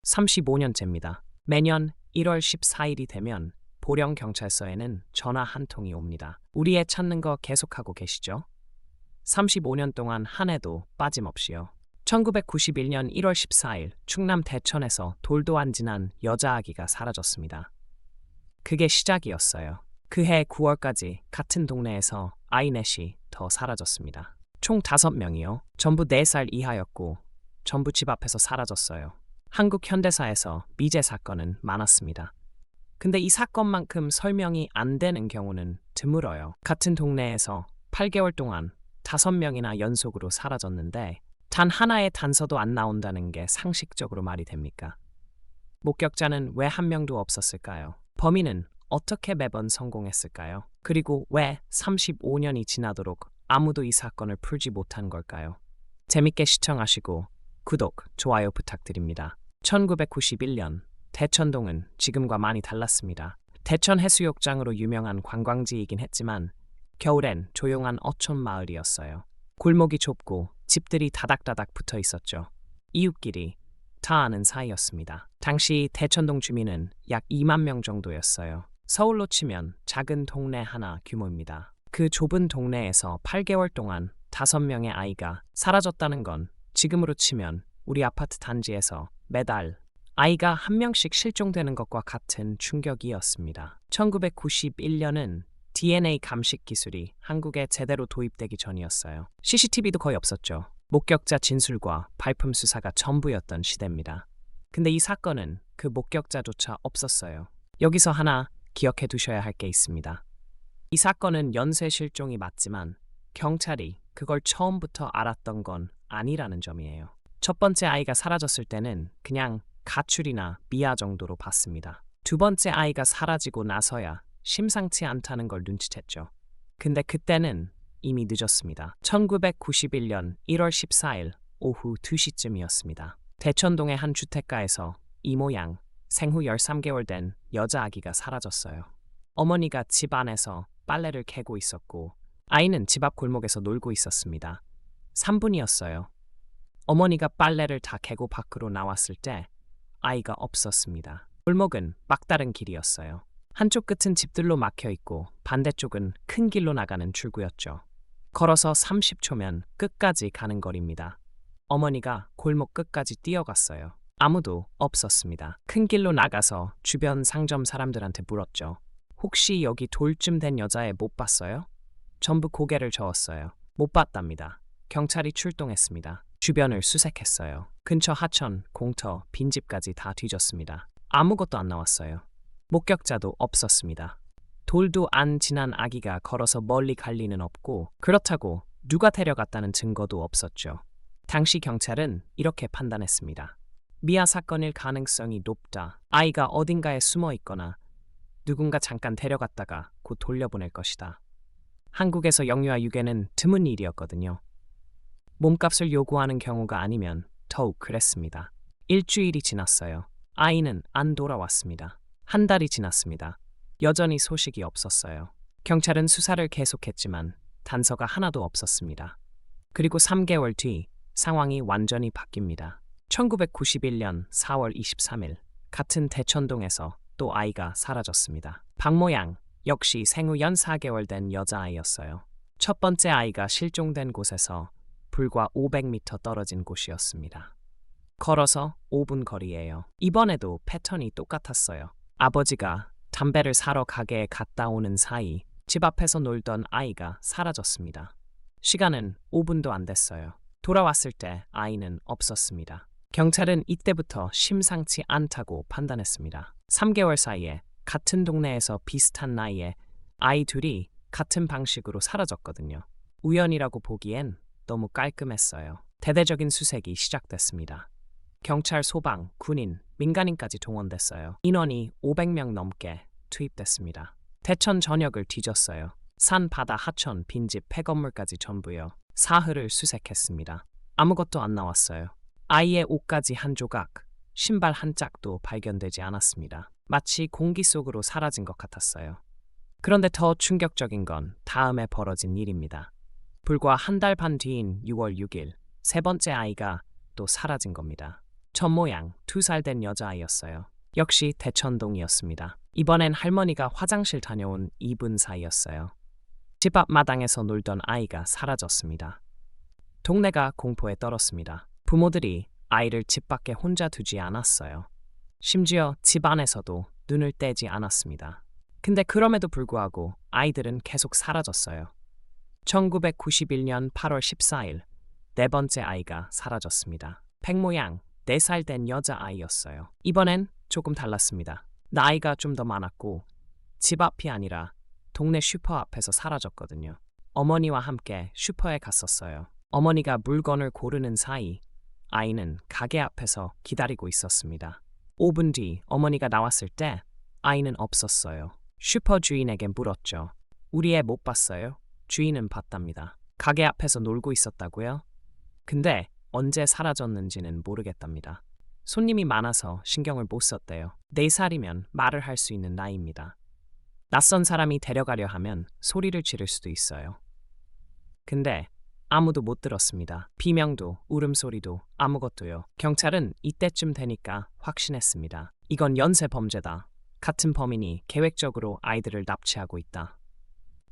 35년째입니다. 매년 1월 14일이 되면 보령경찰서에는 전화 한 통이 옵니다. 우리 애 찾는 거 계속하고 계시죠? 35년 동안 한 해도 빠짐없이요. 1991년 1월 14일 충남 대천에서 돌도 안 지난 여자아기가 사라졌습니다. 그게 시작이었어요. 그해 9월까지 같은 동네에서 아이 넷이 더 사라졌습니다. 총 5명이요. 전부 4살 이하였고 전부 집 앞에서 사라졌어요. 한국 현대사에서 미제 사건은 많았습니다. 근데 이 사건만큼 설명이 안 되는 경우는 드물어요. 같은 동네에서 8개월 동안 5명이나 연속으로 사라졌는데 단 하나의 단서도 안 나온다는 게 상식적으로 말이 됩니까? 목격자는 왜 한 명도 없었을까요? 범인은 어떻게 매번 성공했을까요? 그리고 왜 35년이 지나도록 아무도 이 사건을 풀지 못한 걸까요? 재밌게 시청하시고 구독, 좋아요 부탁드립니다. 1991년 대천동은 지금과 많이 달랐습니다. 대천 해수욕장으로 유명한 관광지이긴 했지만 겨울엔 조용한 어촌 마을이었어요. 골목이 좁고 집들이 다닥다닥 붙어 있었죠. 이웃끼리 다 아는 사이였습니다. 당시 대천동 주민은 약 2만 명 정도였어요. 서울로 치면 작은 동네 하나 규모입니다. 그 좁은 동네에서 8개월 동안 5명의 아이가 사라졌다는 건 지금으로 치면 우리 아파트 단지에서 매달 아이가 한 명씩 실종되는 것과 같은 충격이었습니다. 1991년은 DNA 감식 기술이 한국에 제대로 도입되기 전이었어요. CCTV도 거의 없었죠. 목격자 진술과 발품 수사가 전부였던 시대입니다. 근데 이 사건은 그 목격자조차 없었어요. 여기서 하나 기억해 두셔야 할 게 있습니다. 이 사건은 연쇄 실종이 맞지만 경찰이 그걸 처음부터 알았던 건 아니라는 점이에요. 첫 번째 아이가 사라졌을 때는 그냥 가출이나 미아 정도로 봤습니다. 두 번째 아이가 사라지고 나서야 심상치 않다는 걸 눈치챘죠. 근데 그때는 이미 늦었습니다. 1991년 1월 14일 오후 2시쯤이었습니다. 대천동의 한 주택가에서 이모양, 생후 13개월 된 여자아기가 사라졌어요. 어머니가 집 안에서 빨래를 개고 있었고 아이는 집 앞 골목에서 놀고 있었습니다. 3분이었어요. 어머니가 빨래를 다 개고 밖으로 나왔을 때 아이가 없었습니다. 골목은 막다른 길이었어요. 한쪽 끝은 집들로 막혀 있고 반대쪽은 큰 길로 나가는 출구였죠. 걸어서 30초면 끝까지 가는 거리입니다. 어머니가 골목 끝까지 뛰어갔어요. 아무도 없었습니다. 큰 길로 나가서 주변 상점 사람들한테 물었죠. 혹시 여기 돌쯤 된 여자애 못 봤어요? 전부 고개를 저었어요. 못 봤답니다. 경찰이 출동했습니다. 주변을 수색했어요. 근처 하천, 공터, 빈집까지 다 뒤졌습니다. 아무것도 안 나왔어요. 목격자도 없었습니다. 돌도 안 지난 아기가 걸어서 멀리 갈 리는 없고 그렇다고 누가 데려갔다는 증거도 없었죠. 당시 경찰은 이렇게 판단했습니다. 미아 사건일 가능성이 높다. 아이가 어딘가에 숨어 있거나 누군가 잠깐 데려갔다가 곧 돌려보낼 것이다. 한국에서 영유아 유괴는 드문 일이었거든요. 몸값을 요구하는 경우가 아니면 더욱 그랬습니다. 일주일이 지났어요. 아이는 안 돌아왔습니다. 한 달이 지났습니다. 여전히 소식이 없었어요. 경찰은 수사를 계속했지만 단서가 하나도 없었습니다. 그리고 3개월 뒤 상황이 완전히 바뀝니다. 1991년 4월 23일 같은 대천동에서 또 아이가 사라졌습니다. 박모양 역시 생후 4개월 된 여자아이였어요. 첫 번째 아이가 실종된 곳에서 불과 500m 떨어진 곳이었습니다. 걸어서 5분 거리예요. 이번에도 패턴이 똑같았어요. 아버지가 담배를 사러 가게에 갔다 오는 사이 집 앞에서 놀던 아이가 사라졌습니다. 시간은 5분도 안 됐어요. 돌아왔을 때 아이는 없었습니다. 경찰은 이때부터 심상치 않다고 판단했습니다. 3개월 사이에 같은 동네에서 비슷한 나이에 아이 둘이 같은 방식으로 사라졌거든요. 우연이라고 보기엔 너무 깔끔했어요. 대대적인 수색이 시작됐습니다. 경찰, 소방, 군인, 민간인까지 동원됐어요. 인원이 500명 넘게 투입됐습니다. 대천 전역을 뒤졌어요. 산, 바다, 하천, 빈집, 폐건물까지 전부요. 사흘을 수색했습니다. 아무것도 안 나왔어요. 아이의 옷가지 한 조각, 신발 한 짝도 발견되지 않았습니다. 마치 공기 속으로 사라진 것 같았어요. 그런데 더 충격적인 건 다음에 벌어진 일입니다. 불과 한 달 반 뒤인 6월 6일 세 번째 아이가 또 사라진 겁니다. 전모양 2살 된 여자아이였어요. 역시 대천동이었습니다. 이번엔 할머니가 화장실 다녀온 2분 사이였어요. 집 앞 마당에서 놀던 아이가 사라졌습니다. 동네가 공포에 떨었습니다. 부모들이 아이를 집 밖에 혼자 두지 않았어요. 심지어 집 안에서도 눈을 떼지 않았습니다. 근데 그럼에도 불구하고 아이들은 계속 사라졌어요. 1991년 8월 14일 네 번째 아이가 사라졌습니다. 백모양 4살 된 여자아이였어요. 이번엔 조금 달랐습니다. 나이가 좀 더 많았고 집 앞이 아니라 동네 슈퍼 앞에서 사라졌거든요. 어머니와 함께 슈퍼에 갔었어요. 어머니가 물건을 고르는 사이 아이는 가게 앞에서 기다리고 있었습니다. 5분 뒤 어머니가 나왔을 때 아이는 없었어요. 슈퍼 주인에게 물었죠. 우리 애 못 봤어요? 주인은 봤답니다. 가게 앞에서 놀고 있었다고요? 근데 언제 사라졌는지는 모르겠답니다. 손님이 많아서 신경을 못 썼대요. 4살이면 말을 할 수 있는 나이입니다. 낯선 사람이 데려가려 하면 소리를 지를 수도 있어요. 근데 아무도 못 들었습니다. 비명도 울음소리도 아무것도요. 경찰은 이때쯤 되니까 확신했습니다. 이건 연쇄 범죄다. 같은 범인이 계획적으로 아이들을 납치하고 있다.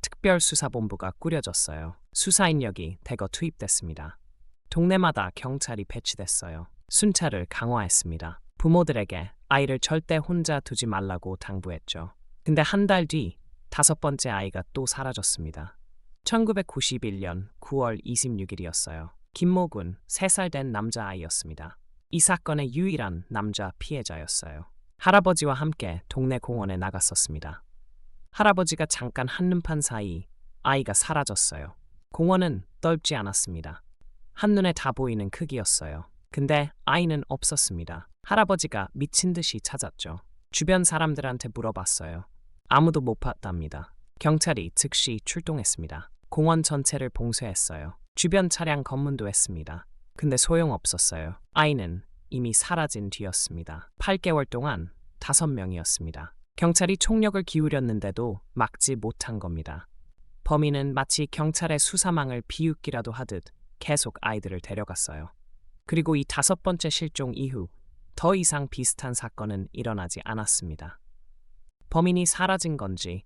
특별수사본부가 꾸려졌어요. 수사 인력이 대거 투입됐습니다. 동네마다 경찰이 배치됐어요. 순찰을 강화했습니다. 부모들에게 아이를 절대 혼자 두지 말라고 당부했죠. 근데 한 달 뒤 5번째 아이가 또 사라졌습니다. 1991년 9월 26일이었어요. 김모군 3살 된 남자아이였습니다. 이 사건의 유일한 남자 피해자였어요. 할아버지와 함께 동네 공원에 나갔었습니다. 할아버지가 잠깐 한눈판 사이 아이가 사라졌어요. 공원은 넓지 않았습니다. 한눈에 다 보이는 크기였어요. 근데 아이는 없었습니다. 할아버지가 미친 듯이 찾았죠. 주변 사람들한테 물어봤어요. 아무도 못 봤답니다. 경찰이 즉시 출동했습니다. 공원 전체를 봉쇄했어요. 주변 차량 검문도 했습니다. 근데 소용없었어요. 아이는 이미 사라진 뒤였습니다. 8개월 동안 5명이었습니다. 경찰이 총력을 기울였는데도 막지 못한 겁니다. 범인은 마치 경찰의 수사망을 비웃기라도 하듯 계속 아이들을 데려갔어요. 그리고 이 5번째 실종 이후 더 이상 비슷한 사건은 일어나지 않았습니다. 범인이 사라진 건지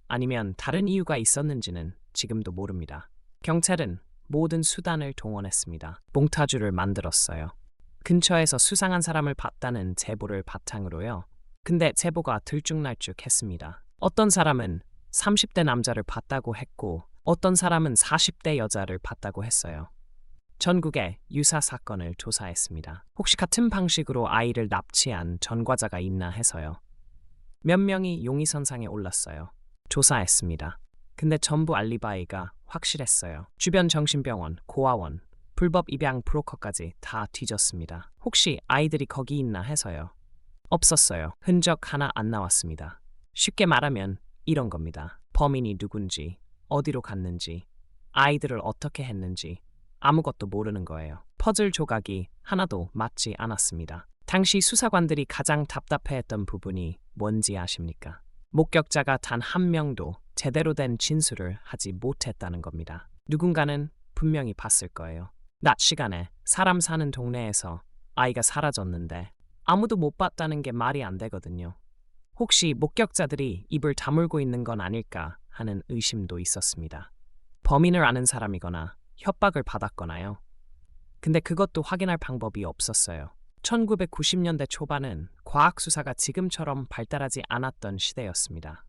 아니면 다른 이유가 있었는지는 지금도 모릅니다. 경찰은 모든 수단을 동원했습니다. 몽타주를 만들었어요. 근처에서 수상한 사람을 봤다는 제보를 바탕으로요. 근데 제보가 들쭉날쭉했습니다. 어떤 사람은 30대 남자를 봤다고 했고 어떤 사람은 40대 여자를 봤다고 했어요. 전국의 유사 사건을 조사했습니다. 혹시 같은 방식으로 아이를 납치한 전과자가 있나 해서요. 몇 명이 용의선상에 올랐어요. 조사했습니다. 근데 전부 알리바이가 확실했어요. 주변 정신병원, 고아원, 불법 입양 브로커까지 다 뒤졌습니다. 혹시 아이들이 거기 있나 해서요. 없었어요. 흔적 하나 안 나왔습니다. 쉽게 말하면 이런 겁니다. 범인이 누군지, 어디로 갔는지, 아이들을 어떻게 했는지 아무것도 모르는 거예요. 퍼즐 조각이 하나도 맞지 않았습니다. 당시 수사관들이 가장 답답해했던 부분이 뭔지 아십니까? 목격자가 단 한 명도 제대로 된 진술을 하지 못했다는 겁니다. 누군가는 분명히 봤을 거예요. 낮 시간에 사람 사는 동네에서 아이가 사라졌는데 아무도 못 봤다는 게 말이 안 되거든요. 혹시 목격자들이 입을 다물고 있는 건 아닐까 하는 의심도 있었습니다. 범인을 아는 사람이거나 협박을 받았거나요. 근데 그것도 확인할 방법이 없었어요. 1990년대 초반은 과학수사가 지금처럼 발달하지 않았던 시대였습니다.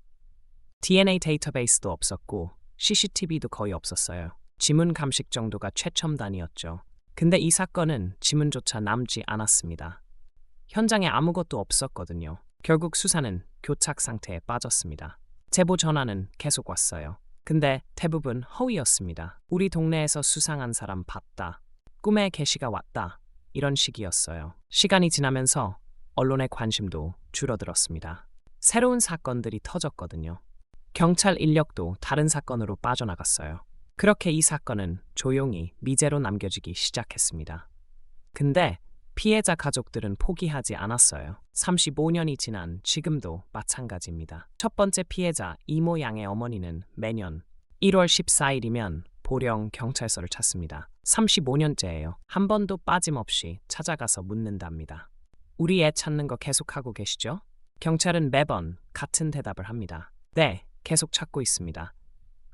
DNA 데이터베이스도 없었고 CCTV도 거의 없었어요. 지문 감식 정도가 최첨단이었죠. 근데 이 사건은 지문조차 남지 않았습니다. 현장에 아무것도 없었거든요. 결국 수사는 교착 상태에 빠졌습니다. 제보 전화는 계속 왔어요. 근데 대부분 허위였습니다. 우리 동네에서 수상한 사람 봤다. 꿈에 계시가 왔다. 이런 식이었어요. 시간이 지나면서 언론의 관심도 줄어들었습니다. 새로운 사건들이 터졌거든요. 경찰 인력도 다른 사건으로 빠져나갔어요. 그렇게 이 사건은 조용히 미제로 남겨지기 시작했습니다. 근데 피해자 가족들은 포기하지 않았어요. 35년이 지난 지금도 마찬가지입니다. 첫 번째 피해자 이모 양의 어머니는 매년 1월 14일이면 보령 경찰서를 찾습니다. 35년째예요. 한 번도 빠짐없이 찾아가서 묻는답니다. 우리 애 찾는 거 계속하고 계시죠? 경찰은 매번 같은 대답을 합니다. 네, 계속 찾고 있습니다.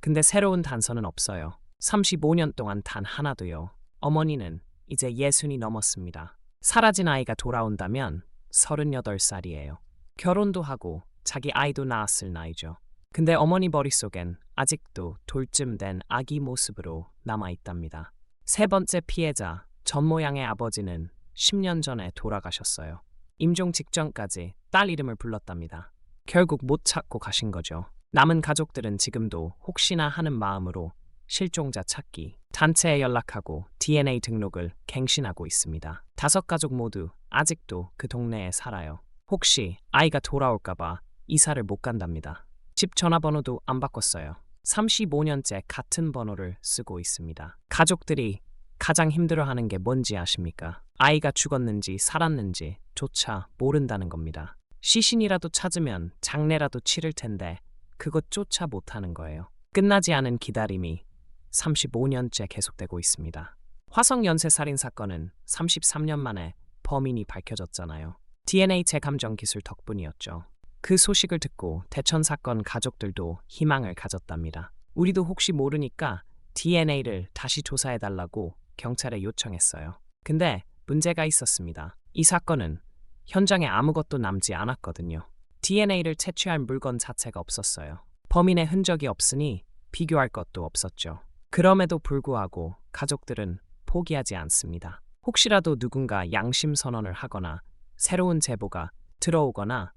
근데 새로운 단서는 없어요. 35년 동안 단 하나도요. 어머니는 이제 60이 넘었습니다. 사라진 아이가 돌아온다면 38살이에요. 결혼도 하고 자기 아이도 낳았을 나이죠. 근데 어머니 머릿속엔 아직도 돌쯤 된 아기 모습으로 남아있답니다. 세 번째 피해자, 전 모양의 아버지는 10년 전에 돌아가셨어요. 임종 직전까지 딸 이름을 불렀답니다. 결국 못 찾고 가신 거죠. 남은 가족들은 지금도 혹시나 하는 마음으로 실종자 찾기, 단체에 연락하고 DNA 등록을 갱신하고 있습니다. 5가족 모두 아직도 그 동네에 살아요. 혹시 아이가 돌아올까봐 이사를 못 간답니다. 집 전화번호도 안 바꿨어요. 35년째 같은 번호를 쓰고 있습니다. 가족들이 가장 힘들어하는 게 뭔지 아십니까? 아이가 죽었는지 살았는지 조차 모른다는 겁니다. 시신이라도 찾으면 장례라도 치를 텐데 그것조차 못하는 거예요. 끝나지 않은 기다림이 35년째 계속되고 있습니다. 화성 연쇄살인 사건은 33년 만에 범인이 밝혀졌잖아요. DNA 재감정 기술 덕분이었죠. 그 소식을 듣고 대천 사건 가족들도 희망을 가졌답니다. 우리도 혹시 모르니까 DNA를 다시 조사해달라고 경찰에 요청했어요. 근데 문제가 있었습니다. 이 사건은 현장에 아무것도 남지 않았거든요. DNA를 채취할 물건 자체가 없었어요. 범인의 흔적이 없으니 비교할 것도 없었죠. 그럼에도 불구하고 가족들은 포기하지 않습니다. 혹시라도 누군가 양심 선언을 하거나 새로운 제보가 들어오거나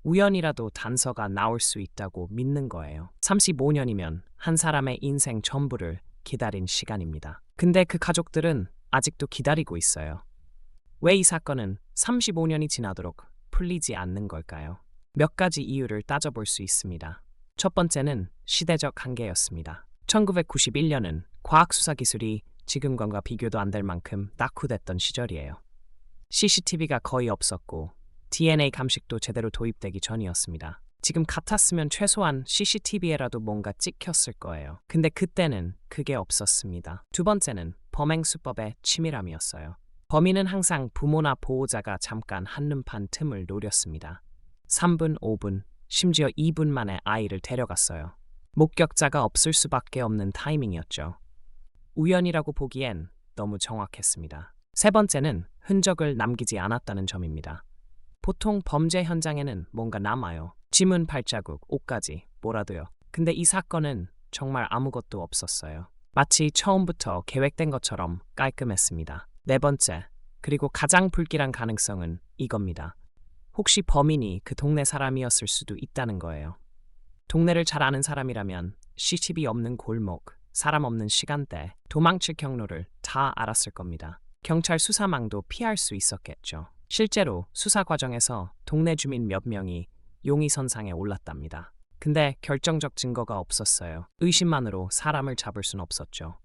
우연이라도 단서가 나올 수 있다고 믿는 거예요. 35년이면 한 사람의 인생 전부를 기다린 시간입니다. 근데 그 가족들은 아직도 기다리고 있어요. 왜 이 사건은 35년이 지나도록 풀리지 않는 걸까요? 몇 가지 이유를 따져볼 수 있습니다. 첫 번째는 시대적 한계였습니다. 1991년은 과학수사 기술이 지금과 비교도 안 될 만큼 낙후됐던 시절이에요. CCTV가 거의 없었고 DNA 감식도 제대로 도입되기 전이었습니다. 지금 같았으면 최소한 CCTV에라도 뭔가 찍혔을 거예요. 근데 그때는 그게 없었습니다. 두 번째는 범행 수법의 치밀함이었어요. 범인은 항상 부모나 보호자가 잠깐 한눈판 틈을 노렸습니다. 3분, 5분, 심지어 2분 만에 아이를 데려갔어요. 목격자가 없을 수밖에 없는 타이밍이었죠. 우연이라고 보기엔 너무 정확했습니다. 세 번째는 흔적을 남기지 않았다는 점입니다. 보통 범죄 현장에는 뭔가 남아요. 지문, 발자국, 옷까지, 뭐라도요. 근데 이 사건은 정말 아무것도 없었어요. 마치 처음부터 계획된 것처럼 깔끔했습니다. 네 번째, 그리고 가장 불길한 가능성은 이겁니다. 혹시 범인이 그 동네 사람이었을 수도 있다는 거예요. 동네를 잘 아는 사람이라면 CCTV 없는 골목, 사람 없는 시간대, 도망칠 경로를 다 알았을 겁니다. 경찰 수사망도 피할 수 있었겠죠. 실제로 수사 과정에서 동네 주민 몇 명이 용의선상에 올랐답니다. 근데 결정적 증거가 없었어요. 의심만으로 사람을 잡을 순 없었죠.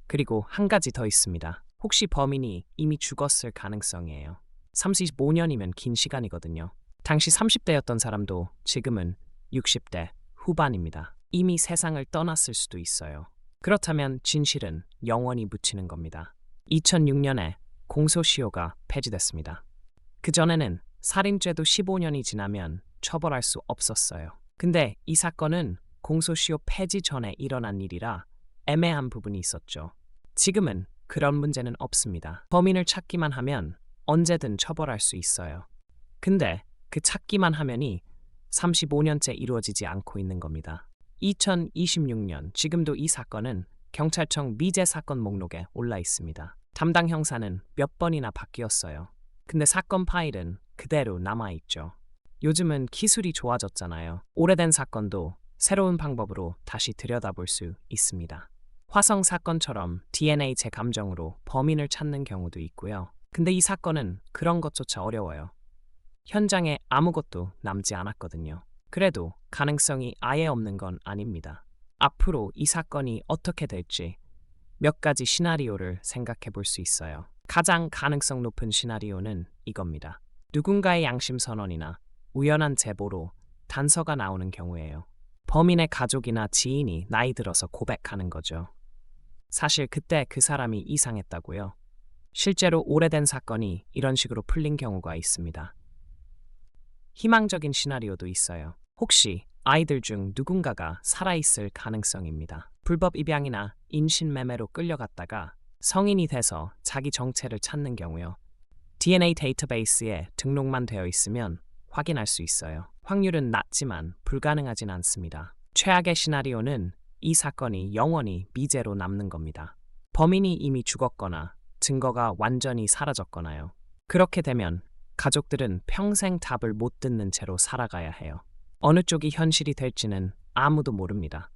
그리고 한 가지 더 있습니다. 혹시 범인이 이미 죽었을 가능성이에요. 35년이면 긴 시간이거든요. 당시 30대였던 사람도 지금은 60대 후반입니다. 이미 세상을 떠났을 수도 있어요. 그렇다면 진실은 영원히 묻히는 겁니다. 2006년에 공소시효가 폐지됐습니다. 그전에는 살인죄도 15년이 지나면 처벌할 수 없었어요. 근데 이 사건은 공소시효 폐지 전에 일어난 일이라 애매한 부분이 있었죠. 지금은 그런 문제는 없습니다. 범인을 찾기만 하면 언제든 처벌할 수 있어요. 근데 그 찾기만 하면이 35년째 이루어지지 않고 있는 겁니다. 2026년 지금도 이 사건은 경찰청 미제 사건 목록에 올라 있습니다. 담당 형사는 몇 번이나 바뀌었어요. 근데 사건 파일은 그대로 남아있죠. 요즘은 기술이 좋아졌잖아요. 오래된 사건도 새로운 방법으로 다시 들여다볼 수 있습니다. 화성 사건처럼 DNA 재감정으로 범인을 찾는 경우도 있고요. 근데 이 사건은 그런 것조차 어려워요. 현장에 아무것도 남지 않았거든요. 그래도 가능성이 아예 없는 건 아닙니다. 앞으로 이 사건이 어떻게 될지 몇 가지 시나리오를 생각해 볼 수 있어요. 가장 가능성 높은 시나리오는 이겁니다. 누군가의 양심 선언이나 우연한 제보로 단서가 나오는 경우예요. 범인의 가족이나 지인이 나이 들어서 고백하는 거죠. 사실 그때 그 사람이 이상했다고요. 실제로 오래된 사건이 이런 식으로 풀린 경우가 있습니다. 희망적인 시나리오도 있어요. 혹시 아이들 중 누군가가 살아있을 가능성입니다. 불법 입양이나 인신매매로 끌려갔다가 성인이 돼서 자기 정체를 찾는 경우요. DNA 데이터베이스에 등록만 되어 있으면 확인할 수 있어요. 확률은 낮지만 불가능하진 않습니다. 최악의 시나리오는 이 사건이 영원히 미제로 남는 겁니다. 범인이 이미 죽었거나 증거가 완전히 사라졌거나요. 그렇게 되면 가족들은 평생 답을 못 듣는 채로 살아가야 해요. 어느 쪽이 현실이 될지는 아무도 모릅니다.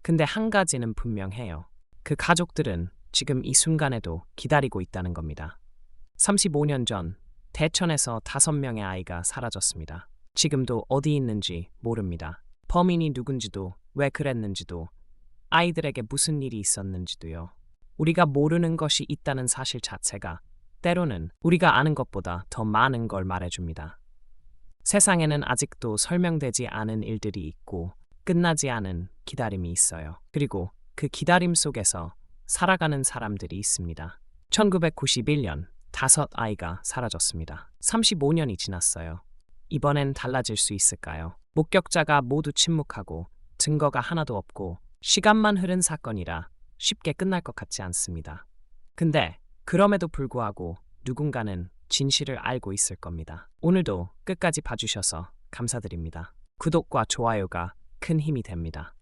근데 한 가지는 분명해요. 그 가족들은 지금 이 순간에도 기다리고 있다는 겁니다. 35년 전 대천에서 5명의 아이가 사라졌습니다. 지금도 어디 있는지 모릅니다. 범인이 누군지도 왜 그랬는지도 아이들에게 무슨 일이 있었는지도요. 우리가 모르는 것이 있다는 사실 자체가 때로는 우리가 아는 것보다 더 많은 걸 말해줍니다. 세상에는 아직도 설명되지 않은 일들이 있고 끝나지 않은 기다림이 있어요. 그리고 그 기다림 속에서 살아가는 사람들이 있습니다. 1991년 5아이가 사라졌습니다. 35년이 지났어요. 이번엔 달라질 수 있을까요? 목격자가 모두 침묵하고 증거가 하나도 없고 시간만 흐른 사건이라 쉽게 끝날 것 같지 않습니다. 근데 그럼에도 불구하고 누군가는 진실을 알고 있을 겁니다. 오늘도 끝까지 봐주셔서 감사드립니다. 구독과 좋아요가 큰 힘이 됩니다.